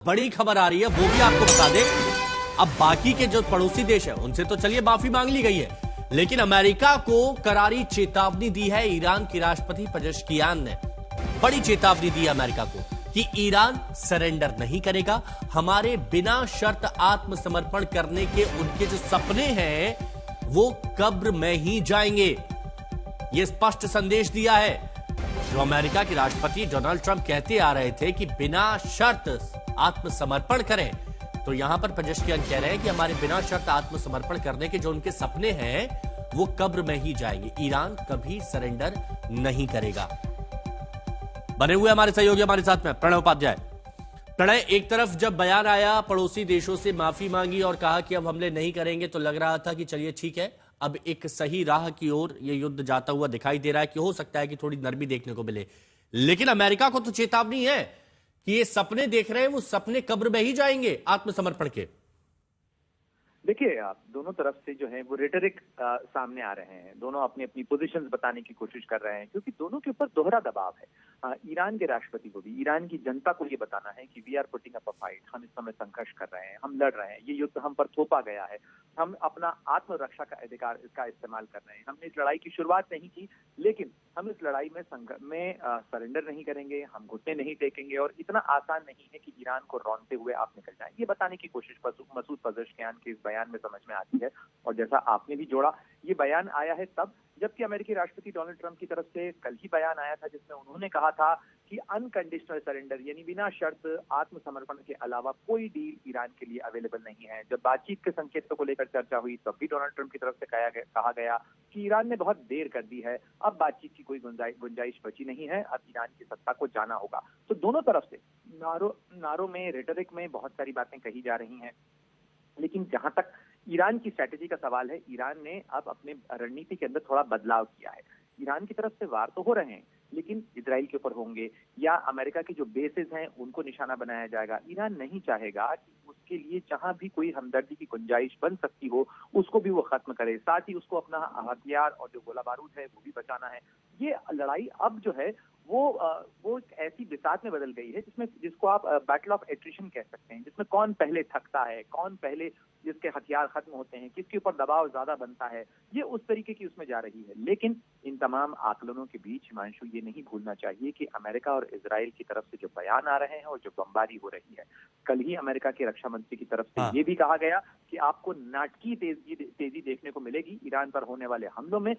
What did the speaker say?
बड़ी खबर आ रही है, वो भी आपको बता दें। अब बाकी के जो पड़ोसी देश है उनसे तो चलिए माफी मांग ली गई है, लेकिन अमेरिका को करारी चेतावनी दी है ईरान के राष्ट्रपति पेजेश्कियान ने। बड़ी चेतावनी दी है अमेरिका को कि ईरान सरेंडर नहीं करेगा, हमारे बिना शर्त आत्मसमर्पण करने के उनके जो सपने हैं वो कब्र में ही जाएंगे। यह स्पष्ट संदेश दिया है। जो अमेरिका के राष्ट्रपति डोनाल्ड ट्रंप कहते आ रहे थे कि बिना शर्त आत्मसमर्पण करें, तो यहां पर पेजेश्कियान कह रहे हैं कि हमारे बिना शर्त आत्मसमर्पण करने के जो उनके सपने हैं वो कब्र में ही जाएंगे। ईरान कभी सरेंडर नहीं करेगा। बने हुए हमारे सहयोगी हमारे साथ में प्रणय उपाध्याय। प्रणय, एक तरफ जब बयान आया, पड़ोसी देशों से माफी मांगी और कहा कि अब हमले नहीं करेंगे, तो लग रहा था कि चलिए ठीक है, अब एक सही राह की ओर यह युद्ध जाता हुआ दिखाई दे रहा है कि हो सकता है कि थोड़ी नरमी देखने को मिले। लेकिन अमेरिका को तो चेतावनी है कि ये सपने देख रहे हैं, वो सपने कब्र में ही जाएंगे आत्मसमर्पण के। देखिए, दोनों तरफ से जो है वो रेटरिक सामने आ रहे हैं। दोनों अपनी अपनी पोजीशंस बताने की कोशिश कर रहे हैं, क्योंकि दोनों के ऊपर दोहरा दबाव है। ईरान के राष्ट्रपति को भी, ईरान की जनता को ये बताना है कि we are putting up a fight, हम इस समय संघर्ष कर रहे हैं, हम लड़ रहे हैं, ये युद्ध हम पर थोपा गया है, हम अपना आत्मरक्षा का अधिकार इसका इस्तेमाल कर रहे हैं। हमने इस लड़ाई की शुरुआत नहीं की, लेकिन हम इस लड़ाई में सरेंडर नहीं करेंगे, हम घुटने नहीं टेकेंगे, और इतना आसान नहीं है कि ईरान को रौंदते हुए आप निकल जाएं। ये बताने की कोशिश मसूद पेजेश्कियान के इस बयान में समझ में आती है। और जैसा आपने भी जोड़ा, ये बयान आया है तब जबकि अमेरिकी राष्ट्रपति डोनाल्ड ट्रंप की तरफ से कल ही बयान आया था, जिसमें उन्होंने कहा था कि अनकंडीशनल सरेंडर यानी बिना शर्त आत्मसमर्पण के अलावा कोई डील ईरान के लिए अवेलेबल नहीं है। जब बातचीत के संकेतों को लेकर चर्चा हुई, तब भी डोनाल्ड ट्रंप की तरफ से कहा गया कि ईरान ने बहुत देर कर दी है, अब बातचीत की कोई गुंजाइश बची नहीं है, अब ईरान की सत्ता को जाना होगा। तो दोनों तरफ से नारों में, रेटरिक में बहुत सारी बातें कही जा रही हैं, लेकिन जहां तक ईरान की स्ट्रैटेजी का सवाल है, ईरान ने अब अपने रणनीति के अंदर थोड़ा बदलाव किया है। ईरान की तरफ से वार तो हो रहे हैं, लेकिन इजराइल के ऊपर होंगे या अमेरिका के जो बेसेस हैं उनको निशाना बनाया जाएगा। ईरान नहीं चाहेगा कि उसके लिए जहां भी कोई हमदर्दी की गुंजाइश बन सकती हो उसको भी वो खत्म करे, साथ ही उसको अपना हथियार और जो गोला बारूद है वो भी बचाना है। ये लड़ाई अब जो है वो एक ऐसी बिसात में बदल गई है जिसको आप बैटल ऑफ एट्रिशन कह सकते हैं, जिसमें कौन पहले थकता है, कौन पहले जिसके हथियार खत्म होते हैं, किसके ऊपर दबाव ज्यादा बनता है, ये उस तरीके की उसमें जा रही है। लेकिन इन तमाम आकलनों के बीच हिमांशु ये नहीं भूलना चाहिए कि अमेरिका और इजराइल की तरफ से जो बयान आ रहे हैं और जो बमबारी हो रही है, कल ही अमेरिका के रक्षा मंत्री की तरफ से ये भी कहा गया कि आपको नाटकीय तेजी देखने को मिलेगी ईरान पर होने वाले हमलों में,